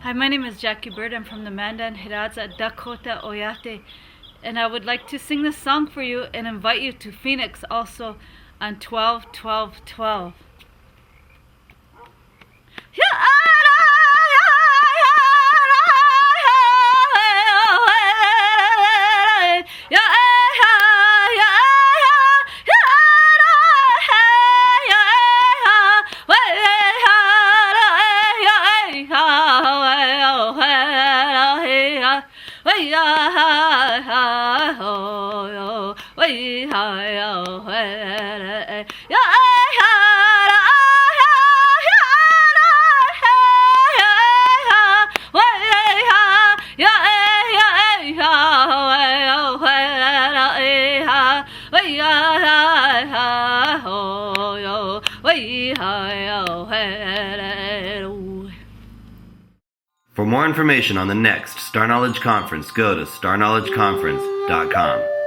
Hi, my name is Jackie Bird. I'm from the Mandan Hidatsa Dakota Oyate, and I would like to sing this song for you and invite you to Phoenix also on 12-12-12. For more information on the next Star Knowledge Conference, go to starknowledgeconference.com.